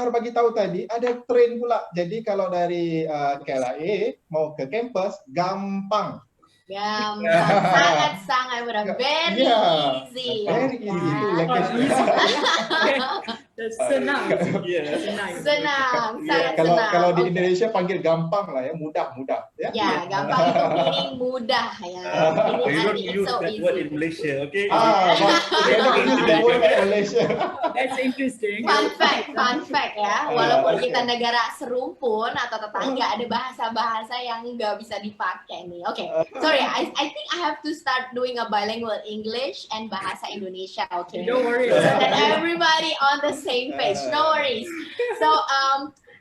Bahar bagi tahu tadi ada train pula. Jadi kalau dari KLIA mau ke kampus gampang. Gampang, sangat-sangat mudah, very easy. Very easy. Itu location. Senang. Senang, sangat Kalau senang. di Indonesia panggil gampang lah ya, mudah. Ya, gampang itu meaning mudah ya. You don't It's use so that easy. word in Malaysia, okay? They don't use that word in Malaysia. That's interesting. Fun fact ya, walaupun kita negara serumpun atau tetangga, ada bahasa-bahasa yang nggak bisa dipakai nih. Oke, sorry, I think I have to start doing a bilingual English and bahasa Indonesia. Okay, Don't worry. so that everybody on the same page. No worries. So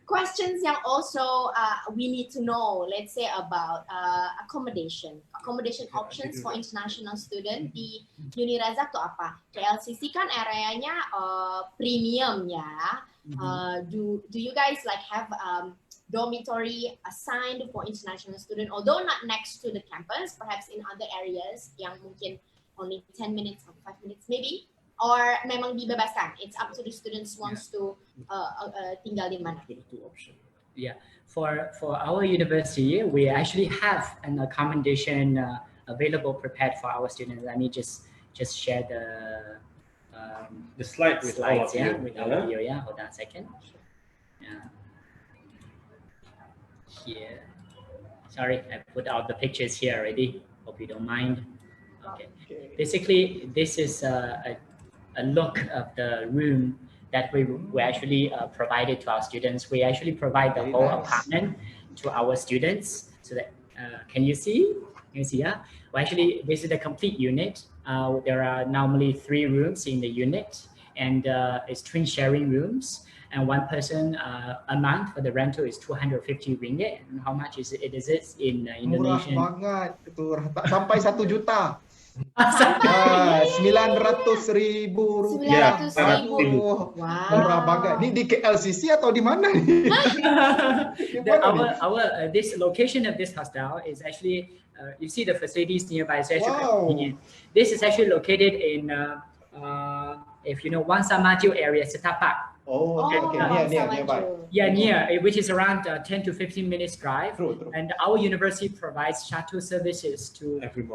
questions yang also we need to know, let's say about accommodation options for international student di Unirazak tuh apa? KLCC kan areanya premium ya. Do you guys like have dormitory assigned for international student, although not next to the campus, perhaps in other areas yang mungkin only 10 minutes or 5 minutes maybe, or memang dibebaskan, it's up to the students wants to tinggal di mana? Yeah, for our university, we actually have an accommodation available prepared for our students. Let me just share the slides with all of you. With all of you. Yeah, hold on a second. Yeah. Here. Sorry, I put out the pictures here already. Hope you don't mind. Okay. Basically, this is a look of the room that we actually provided to our students. We actually provide the whole apartment to our students. So that can you see? Yeah. Well, actually, this is a complete unit. There are normally 3 rooms in the unit, and it's twin sharing rooms. And one person a month for the rental is 250 ringgit. And how much is it in Indonesian? Murah banget, sampai 1 juta. 900.000 rupiah. 900.000. Wow. Murah banget. Ini di KLCC atau di mana nih? This location of this hostel is actually you see the facilities nearby. It's actually convenient. This is actually located in if you know Wansamaju area, Setapak. Oh, okay. Nearby. Yeah, near, which is around 10 to 15 minutes drive. True. And our university provides shuttle services to every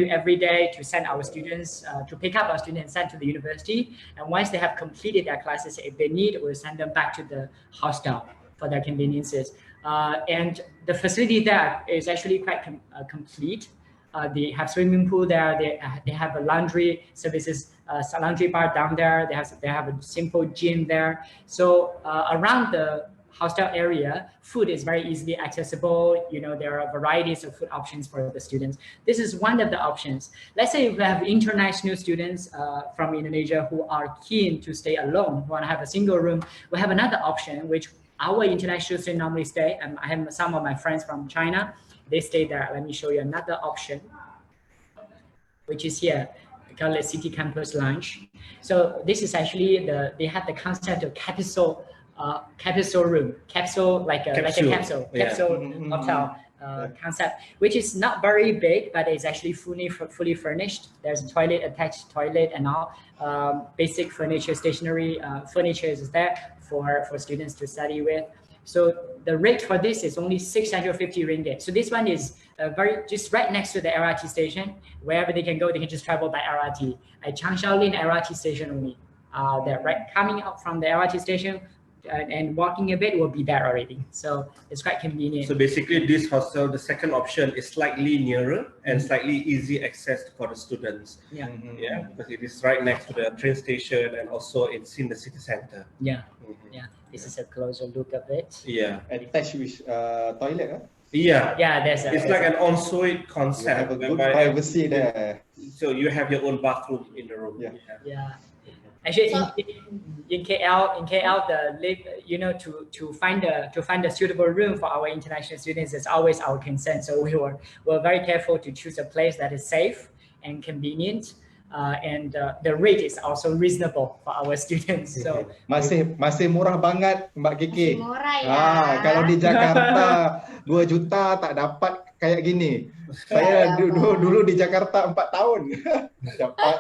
every day to send our students, to pick up our students and send to the university. And once they have completed their classes, if they need, we'll send them back to the hostel for their conveniences. And the facility there is actually quite complete. They have swimming pool there. They have a laundry services, laundry bar down there. They have a simple gym there. So around the hostel area, food is very easily accessible. You know, there are varieties of food options for the students. This is one of the options. Let's say we have international students from Indonesia who are keen to stay alone, who want to have a single room. We have another option, which our international students normally stay. And I have some of my friends from China. They stay there. Let me show you another option, which is here. We call it City Campus Lounge. So this is actually they have the concept of capsule room, capsule hotel concept, which is not very big, but it's actually fully furnished. There's a toilet, attached toilet, and all basic furniture, stationery furniture is there for students to study with. So the rate for this is only 650 ringgit. So this one is just right next to the LRT station. Wherever they can go, they can just travel by LRT. At Changshaolin LRT station only. They're right coming out from the LRT station and walking a bit will be there already. So it's quite convenient. So basically this hostel, the second option is slightly nearer and slightly easy access for the students. Yeah. Yeah, because it is right next to the train station and also it's in the city center. Yeah. Yeah. This is a closer look of it. Yeah. Attached with toilet, huh? Yeah. Yeah, it's like an ensuite concept. You have a good privacy there. So you have your own bathroom in the room. Yeah. Actually, in KL, to find a suitable room for our international students is always our concern. So we're very careful to choose a place that is safe and convenient, and the rate is also reasonable for our students. So masih murah banget, Mbak Kiki. Murah ya. Kalau di Jakarta 2 juta tak dapat kayak gini. Saya dulu di Jakarta 4 tahun. Dapat.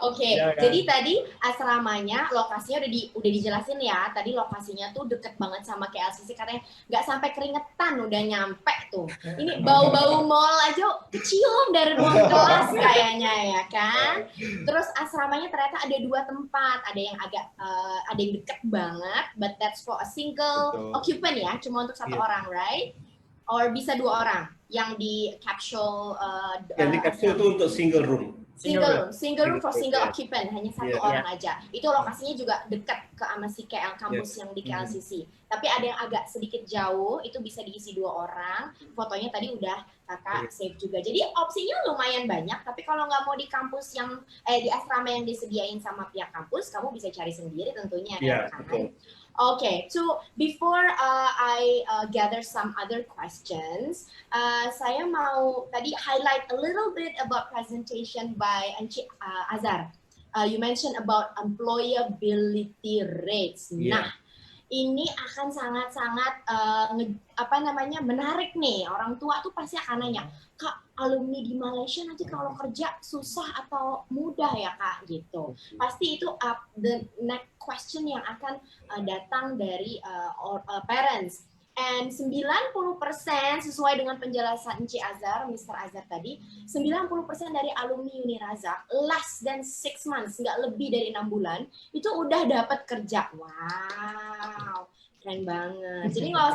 Oke, Ya, kan? jadi tadi asramanya lokasinya udah dijelasin ya. Tadi lokasinya tuh deket banget sama KLCC, katanya nggak sampai keringetan udah nyampe tuh. Ini bau-bau mall aja kecium dari ruang kelas kayaknya ya kan. Terus asramanya ternyata ada 2 tempat, ada yang ada yang deket banget, but that's for a single occupant ya, cuma untuk 1 orang, right? Or bisa 2 orang yang di capsule. Yang di capsule itu untuk single room. Single room for single occupant, hanya 1 orang aja. Itu lokasinya juga dekat ke sama si KL kampus yang di KLCC. Tapi ada yang agak sedikit jauh, itu bisa diisi 2 orang. Fotonya tadi udah kakak save juga. Jadi opsinya lumayan banyak. Tapi kalau nggak mau di kampus yang di asrama yang disediain sama pihak kampus, kamu bisa cari sendiri tentunya ya kan. Betul. Okay, so before I gather some other questions, saya mau tadi highlight a little bit about presentation by Encik Azhar. You mentioned about employability rates. Nah, ini akan sangat-sangat menarik nih. Orang tua tuh pasti akan nanya, Kak, alumni di Malaysia nanti kalau kerja susah atau mudah ya Kak gitu. Pasti itu the next question yang akan datang dari parents. And 90% sesuai dengan penjelasan Encik Azhar, Mr. Azhar tadi, 90% dari alumni Unirazak less than 6 months, nggak lebih dari 6 bulan, itu udah dapat kerja. Wow, keren banget. Jadi nggak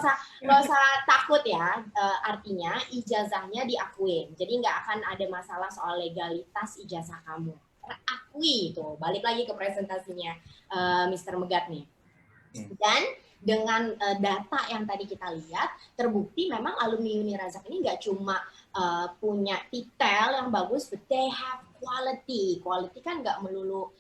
usah takut ya, artinya ijazahnya diakuin. Jadi nggak akan ada masalah soal legalitas ijazah kamu. Terakui tuh. Balik lagi ke presentasinya Mr. Megat nih. Dan dengan data yang tadi kita lihat, terbukti memang alumni Unirazak ini nggak cuma punya titel yang bagus, but they have quality. Quality kan nggak melulu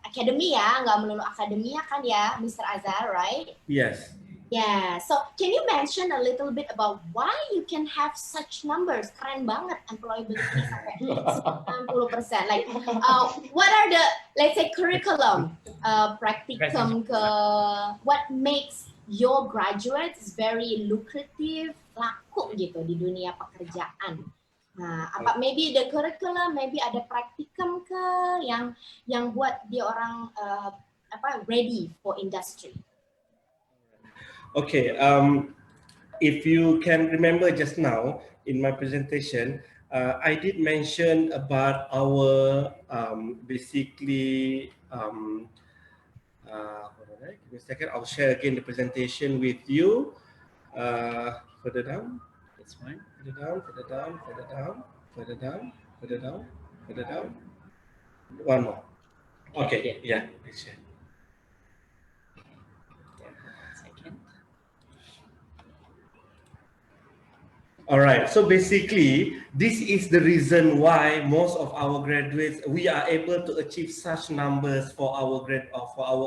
academy ya, nggak melulu akademia kan ya, Mr. Azhar, right? Yes. Yeah, so can you mention a little bit about why you can have such numbers? Keren banget employability sampai 90%. Like, what are the, let's say, curriculum, practicum, what makes your graduates very lucrative, laku gitu di dunia pekerjaan? Nah, maybe the curriculum, maybe ada practicum ke yang buat dia orang ready for industry. Okay, if you can remember just now in my presentation, I did mention about our basically, hold on, give me a second, I'll share again the presentation with you. Further down, that's fine, further down, further down, further down, further down, further down, further down, one more. Okay, yeah, let's share. All right, so basically, this is the reason why most of our graduates, we are able to achieve such numbers for our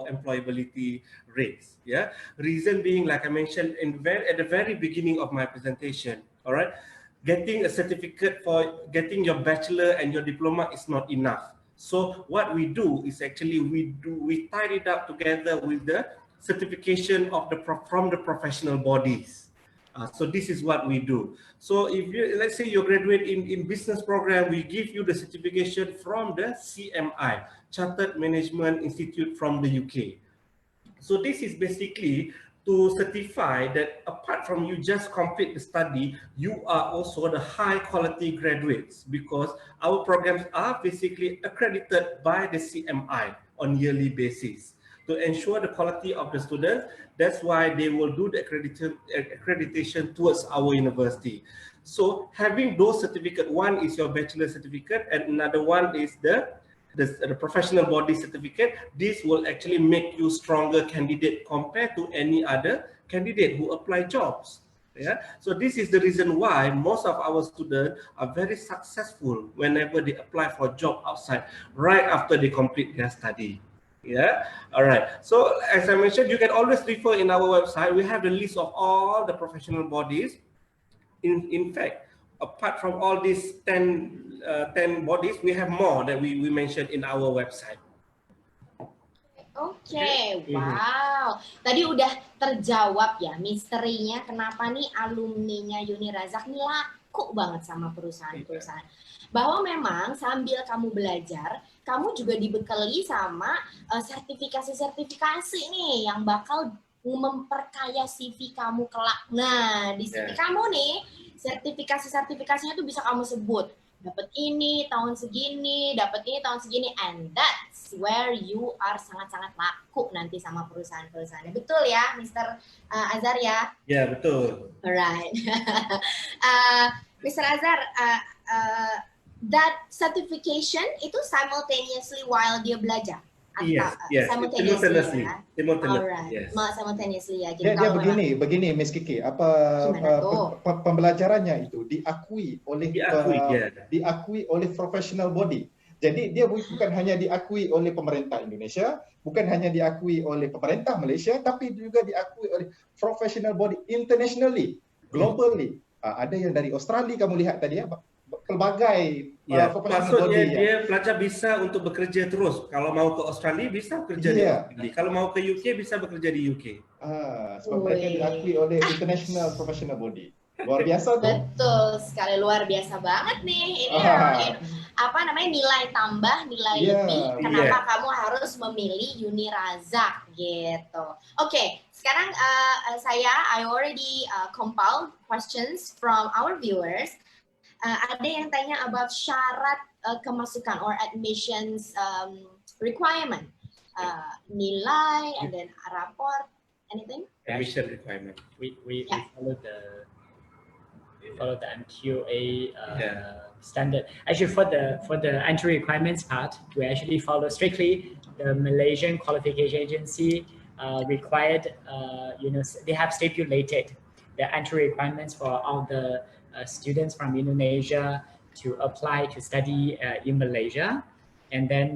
employability rates. Yeah, reason being, like I mentioned at the very beginning of my presentation. All right, getting a certificate for getting your bachelor and your diploma is not enough. So what we do is actually we tie it up together with the certification of from the professional bodies. So this is what we do. So if you, let's say you graduate in business program, we give you the certification from the CMI, Chartered Management Institute from the UK. So this is basically to certify that apart from you just complete the study, you are also the high quality graduates, because our programs are basically accredited by the CMI on yearly basis to ensure the quality of the students. That's why they will do the accreditation towards our university. So having those certificates, one is your bachelor certificate and another one is the professional body certificate. This will actually make you stronger candidate compared to any other candidate who apply jobs. Yeah, so this is the reason why most of our students are very successful whenever they apply for a job outside, right after they complete their study. Yeah, all right. So as I mentioned, you can always refer in our website. We have the list of all the professional bodies. In fact, apart from all these 10 bodies, we have more that we mentioned in our website. Oke, wow. Tadi udah terjawab ya misterinya kenapa nih alumninya Unirazak nih laku banget sama perusahaan-perusahaan. Bahwa memang sambil kamu belajar, kamu juga dibekali sama sertifikasi-sertifikasi nih yang bakal memperkaya CV kamu kelak. Nah, di CV kamu nih, sertifikasi-sertifikasinya tuh bisa kamu sebut. Dapat ini tahun segini, dapat ini tahun segini, and that's where you are sangat-sangat laku nanti sama perusahaan-perusahaannya. Betul ya, Mr. Azhar ya? Ya, betul. Alright. Mr. Azhar, that certification itu simultaneously while dia belajar? Yes, simultaneously. Ya? Simultaneously. Alright, Yes. simultaneously ya. Jadi Dia begini, Miss Kiki, pembelajarannya itu diakui oleh professional body. Jadi dia bukan hanya diakui oleh pemerintah Indonesia, bukan hanya diakui oleh pemerintah Malaysia, tapi juga diakui oleh professional body internationally, globally. Ada yang dari Australia kamu lihat tadi ya, pelbagai professional maksudnya body. Dia pelajar bisa untuk bekerja terus. Kalau mau ke Australia bisa bekerja di Australia. Kalau mau ke UK bisa bekerja di UK. Sebab mereka diakui oleh international professional body. Luar biasa tuh. Betul sekali, luar biasa banget nih. Ini nilai tambah, nilai lebih. Kenapa kamu harus memilih Unirazak gitu? Oke, sekarang I already compiled questions from our viewers. Ada yang tanya about syarat kemasukan or admissions requirement, nilai and then raport, anything? Admission requirement. We follow the MQA standard. Actually, for the entry requirements part, we actually follow strictly the Malaysian Qualification Agency required. They have stipulated the entry requirements for all the students from Indonesia to apply to study in Malaysia. And then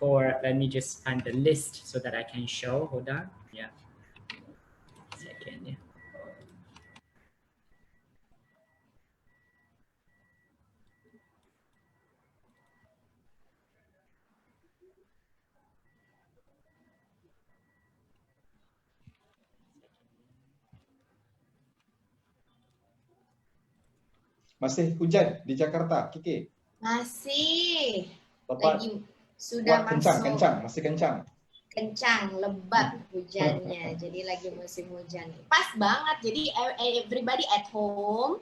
let me just find the list so that I can show. Hold on. Yeah. Second. Yeah. Masih hujan di Jakarta, Kiki? Masih. Lebat. Lagi sudah kencang, masih kencang. Kencang, lebat hujannya. Jadi lagi musim hujan. Pas banget. Jadi everybody at home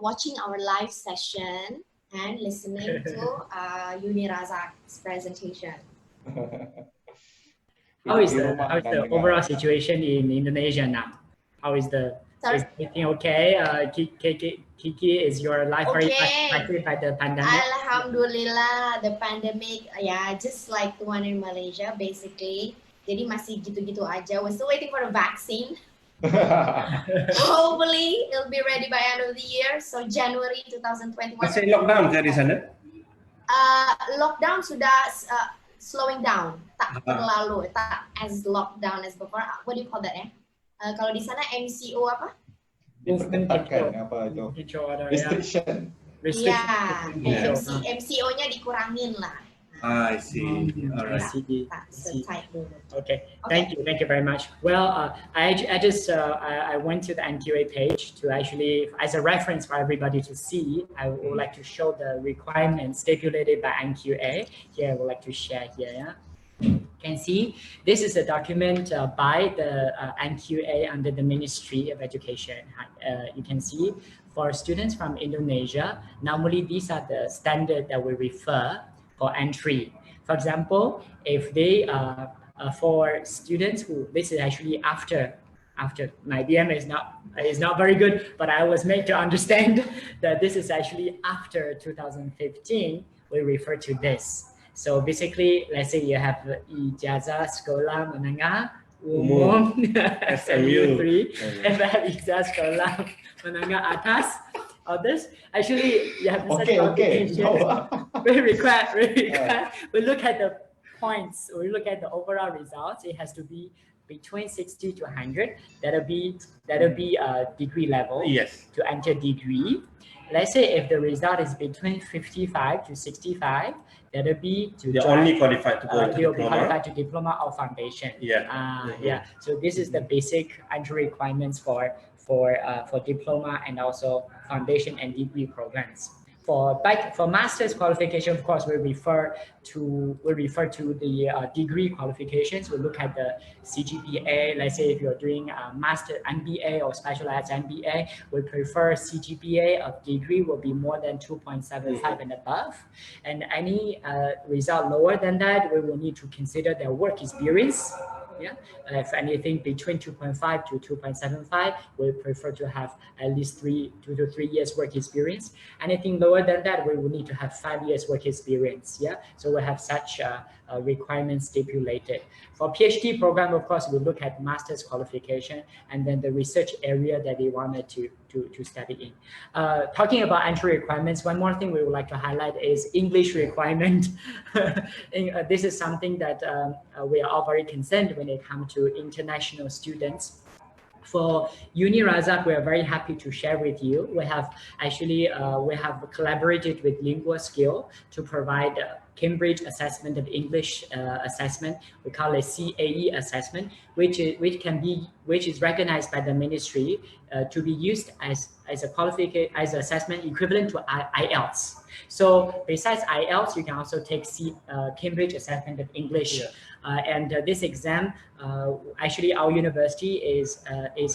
watching our live session and listening to Unirazak's presentation. How is the overall situation in Indonesia now? How is is everything okay? Kiki, is your life very affected by the pandemic? Alhamdulillah, the pandemic, just like the one in Malaysia, basically. Jadi masih gitu-gitu aja. We're still waiting for the vaccine. Hopefully, it'll be ready by end of the year. So January 2021. Masih lockdown kan di sana? Lockdown sudah slowing down. Tak terlalu, tak as lockdown as before. What do you call that ya? Kalau di sana MCO apa? Diperketatkan apa itu? Restriction. MCO-nya dikurangin lah. I see. All right. Okay. Thank you very much. Well, I went to the NQA page to actually, as a reference for everybody to see, I would like to show the requirements stipulated by NQA. Here, I would like to share here. Yeah? You can see this is a document by the NQA under the Ministry of Education. You can see for students from Indonesia, normally these are the standard that we refer for entry. For example, if they for students who, this is actually after my BM is not very good, but I was made to understand that this is actually after 2015, we refer to this. So basically, let's say you have ijazah sekolah menengah umum SMU 3, and ijazah sekolah menengah atas. Others actually you have such qualification. We require. We look at the points. We look at the overall results. It has to be between 60 to 100, that'll be degree level. Yes. To enter degree. Let's say if the result is between 55 to 65, that'll be to They're only qualified to go into they'll be diploma. qualified to diploma or foundation. Yeah. Yeah. So this is the basic entry requirements for diploma and also foundation and degree programs. For master's qualification, of course, we refer to the degree qualifications. We look at the CGPA. Let's say if you're doing a master MBA or specialized MBA, we prefer CGPA of degree will be more than 2.75 and above. And any result lower than that, we will need to consider their work experience. Yeah, if anything between 2.5 to 2.75, we prefer to have at least 2 to 3 years work experience. Anything lower than that, we will need to have 5 years work experience. Yeah, so we have such requirements stipulated. For PhD program, of course, we look at master's qualification and then the research area that they wanted to study in. Talking about entry requirements, one more thing we would like to highlight is English requirement. This is something that we are all very concerned when it comes to international students. For Unirazak, we are very happy to share with you. We have actually collaborated with LinguaSkill to provide Cambridge Assessment of English assessment. We call it CAE assessment, which is recognized by the ministry to be used as an assessment equivalent to IELTS. So besides IELTS, you can also take Cambridge Assessment of English. Yeah. This exam, actually our university is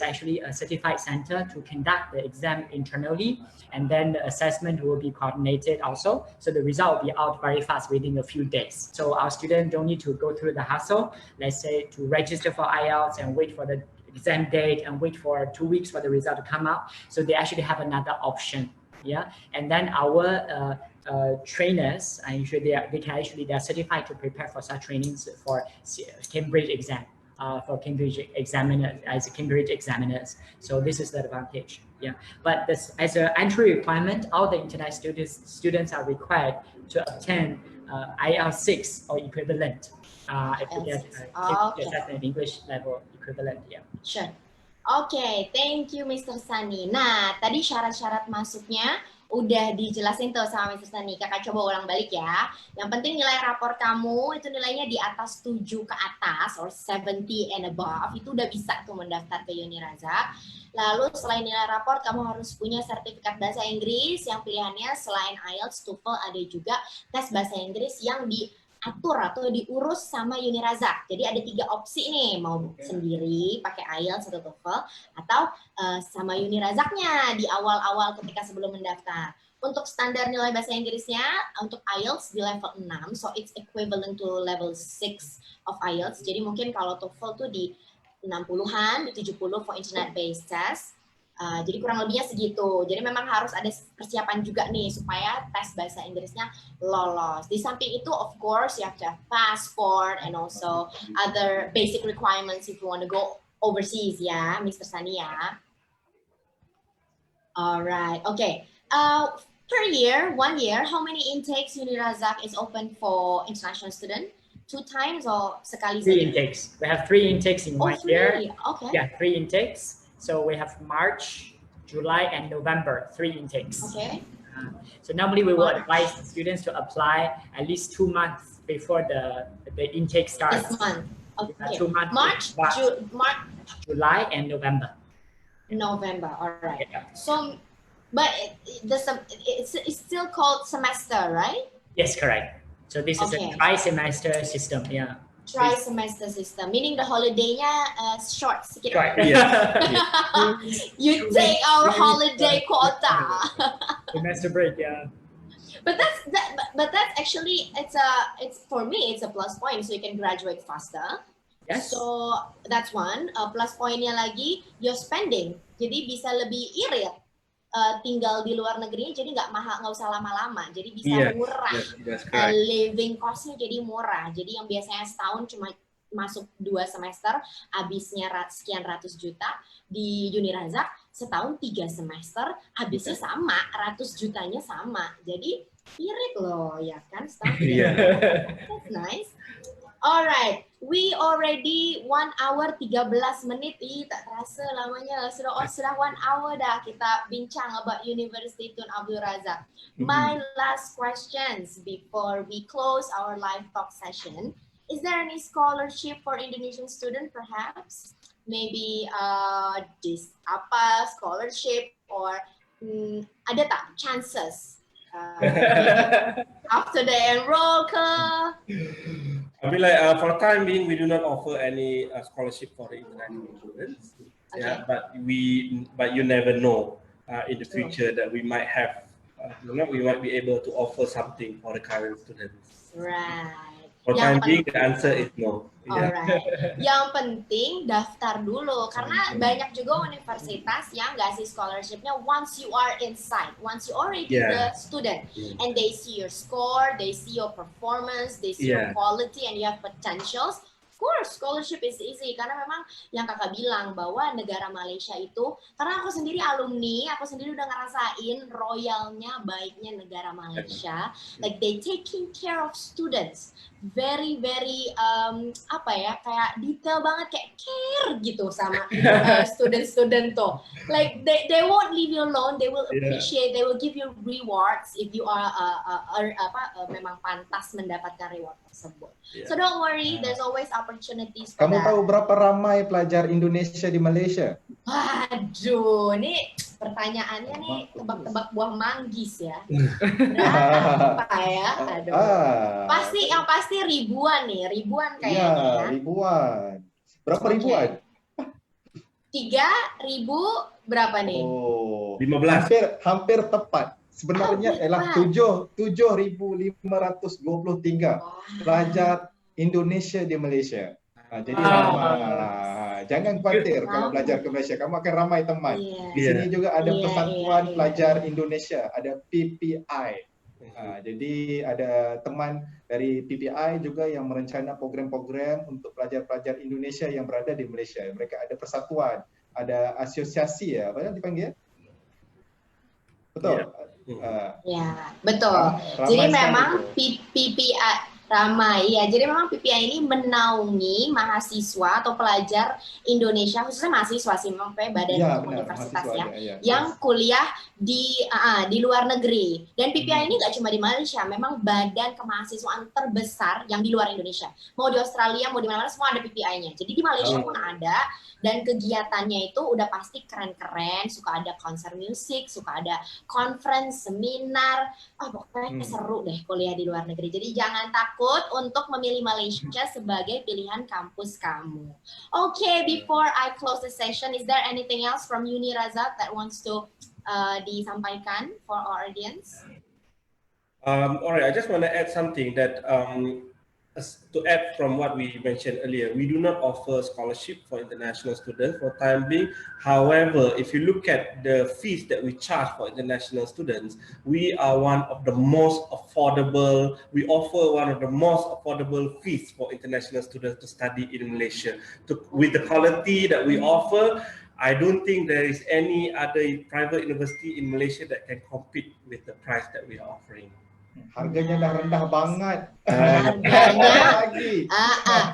actually a certified center to conduct the exam internally, and then the assessment will be coordinated also. So the result will be out very fast within a few days. So our students don't need to go through the hassle, let's say, to register for IELTS and wait for the exam date and wait for 2 weeks for the result to come out. So they actually have another option. Yeah, and then our trainers, they are certified to prepare for such trainings for Cambridge exam, for Cambridge examiners as Cambridge examiners. So this is the advantage. Yeah, but this, as an entry requirement, all the international students are required to obtain IELTS 6 or equivalent. If they get assessment English level equivalent. Yeah. Sure. Oke, thank you Mr. Sani. Nah, tadi syarat-syarat masuknya udah dijelasin tuh sama Mr. Sani. Kakak coba ulang balik ya. Yang penting nilai rapor kamu itu nilainya di atas 7 ke atas, or 70 and above. Itu udah bisa tuh mendaftar ke Unirazak. Lalu selain nilai rapor, kamu harus punya sertifikat bahasa Inggris yang pilihannya selain IELTS, TOEFL, ada juga tes bahasa Inggris yang diatur atau diurus sama Unirazak. Jadi ada 3 opsi nih, mau sendiri pakai IELTS atau TOEFL, atau sama Unirazaknya di awal-awal ketika sebelum mendaftar. Untuk standar nilai bahasa Inggrisnya, untuk IELTS di level 6, so it's equivalent to level 6 of IELTS. Jadi mungkin kalau TOEFL tuh di 60-an, di 70 for internet-based test. Jadi kurang lebihnya segitu. Jadi memang harus ada persiapan juga nih supaya tes bahasa Inggrisnya lolos. Di samping itu, of course, you have to have passport and also other basic requirements if you want to go overseas, ya, Mr. Sani, ya. Alright, okay. Per year, 1 year, how many intakes Unirazak is open for international student? 2 times or sekali? 3 intakes. We have 3 intakes in 1 year. Okay. Yeah, 3 intakes. So we have March, July, and November, 3 intakes. Okay. So normally we will advise students to apply at least 2 months before the intake starts. This month. Okay. 2 months. March, July, and November. November. All right. Yeah. So, but it's still called semester, right? Yes, correct. So this is a tri-semester system. Yeah. Tri-semester system, meaning the holiday-nya short. Short. You take our holiday quota. Semester break, yeah. But that's actually it's for me it's a plus point, so you can graduate faster. Yes. So that's one. Plus pointnya lagi, your spending. Jadi bisa lebih irit. Tinggal di luar negeri, jadi nggak usah lama-lama, jadi bisa murah. Living cost-nya jadi murah. Jadi yang biasanya setahun cuma masuk 2 semester, habisnya sekian ratus juta, di Unirazak setahun 3 semester, habisnya sama, ratus jutanya sama. Jadi irit loh, ya kan? Setahun. That's nice. Alright, we already 1 hour 13 menit. Ih, tak terasa lamanya. Sudah 1 hour dah kita bincang about Universiti Tun Abdul Razak. My last questions before we close our live talk session. Is there any scholarship for Indonesian student perhaps? Maybe this apa scholarship or ada tak chances after they enroll ke? I mean, like for the time being, we do not offer any scholarship for the international students. Okay. Yeah, but you never know in the future that we might have, we might be able to offer something for the current students. Right. For time being, the answer is no. Yeah. Alright. Yang penting daftar dulu karena banyak juga universitas yang ngasih scholarshipnya once you are inside, once you already the student, and they see your score, they see your performance, they see your quality, and you have potentials. Of course, scholarship is easy karena memang yang kakak bilang bahwa negara Malaysia itu, karena aku sendiri alumni, aku sendiri udah ngerasain royalnya baiknya negara Malaysia, like they taking care of students, very apa ya, kayak detail banget, kayak care gitu sama student-student tuh, like they won't leave you alone, they will appreciate, they will give you rewards if you are memang pantas mendapatkan reward tersebut. So don't worry, there's always opportunities for Kamu tahu berapa ramai pelajar Indonesia di Malaysia? Waduh, ini pertanyaannya nih tebak-tebak buah manggis ya. Berapa ya? Aduh. Yang pasti ribuan nih, ribuan kayaknya. Iya, ribuan. Berapa ribuan? 3.000 berapa nih? Oh, 15. Hampir tepat. Sebenarnya ialah 7.523 pelajar Indonesia di Malaysia. Jadi jangan khawatir kalau belajar ke Malaysia, kamu akan ramai teman. Di sini juga ada Persatuan Pelajar Indonesia, ada PPI. Jadi ada teman dari PPI juga yang merencana program-program untuk pelajar-pelajar Indonesia yang berada di Malaysia. Mereka ada persatuan, ada asosiasi ya, apa yang dipanggil? Betul. Ya, betul. Jadi memang PPI ramai ya. Jadi memang PPI ini menaungi mahasiswa atau pelajar Indonesia, khususnya mahasiswa sih, memang badan universitas yang kuliah di luar negeri. Dan PPI ini nggak cuma di Malaysia, memang badan kemahasiswaan terbesar yang di luar Indonesia. Mau di Australia, mau di mana-mana, semua ada PPI-nya. Jadi di Malaysia pun ada, dan kegiatannya itu udah pasti keren-keren, suka ada konser musik, suka ada conference, seminar, pokoknya seru deh kuliah di luar negeri. Jadi jangan takut untuk memilih Malaysia sebagai pilihan kampus kamu. Okay, before I close the session, is there anything else from Unirazak that wants to disampaikan for our audience? Alright, I just want to add something that to add from what we mentioned earlier, we do not offer scholarship for international students for time being. However, if you look at the fees that we charge for international students, we are one of the most affordable, we offer one of the most affordable fees for international students to study in Malaysia. With the quality that we offer, I don't think there is any other private university in Malaysia that can compete with the price that we are offering. Harganya dah rendah banget.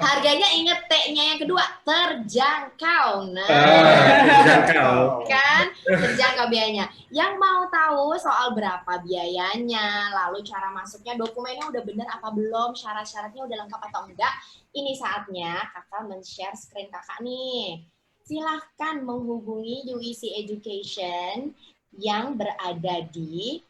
Harganya inget T-nya yang kedua, terjangkau. Terjangkau. Kan? Terjangkau biayanya. Yang mau tahu soal berapa biayanya, lalu cara masuknya, dokumennya udah bener apa belum, syarat-syaratnya udah lengkap atau enggak, ini saatnya kakak men-share screen kakak nih. Silahkan menghubungi UEC Education yang berada di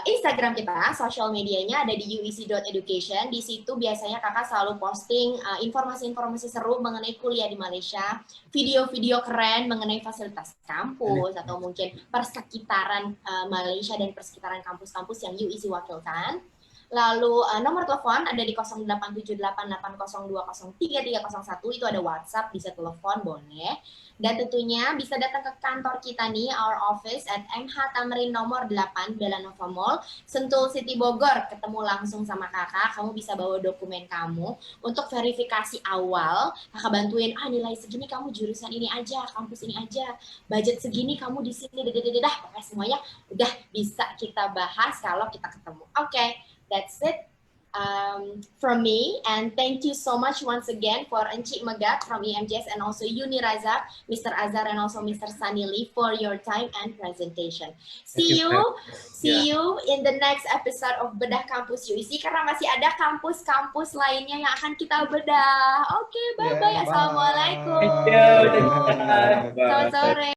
Instagram kita, social medianya ada di uec.education. Di situ biasanya kakak selalu posting informasi-informasi seru mengenai kuliah di Malaysia, video-video keren mengenai fasilitas kampus atau mungkin persekitaran Malaysia dan persekitaran kampus-kampus yang UEC wakilkan. Lalu nomor telepon ada di 087880203301, itu ada WhatsApp, bisa telepon boleh. Dan tentunya bisa datang ke kantor kita nih, our office at MH Tamrin nomor 8 Belanova Mall, Sentul City Bogor. Ketemu langsung sama kakak, kamu bisa bawa dokumen kamu untuk verifikasi awal. Kakak bantuin, nilai segini kamu jurusan ini aja, kampus ini aja, budget segini kamu di sini, pokoknya semuanya udah bisa kita bahas kalau kita ketemu. Oke. That's it. from me, and thank you so much once again for Encik Megat from EMJS and also Unirazak, Mr. Azhar and also Mr. Sanili for your time and presentation. See you in the next episode of Bedah Kampus UIC karena masih ada kampus-kampus lainnya yang akan kita bedah. Oke, bye-bye. Assalamualaikum. Thank you. Selamat sore.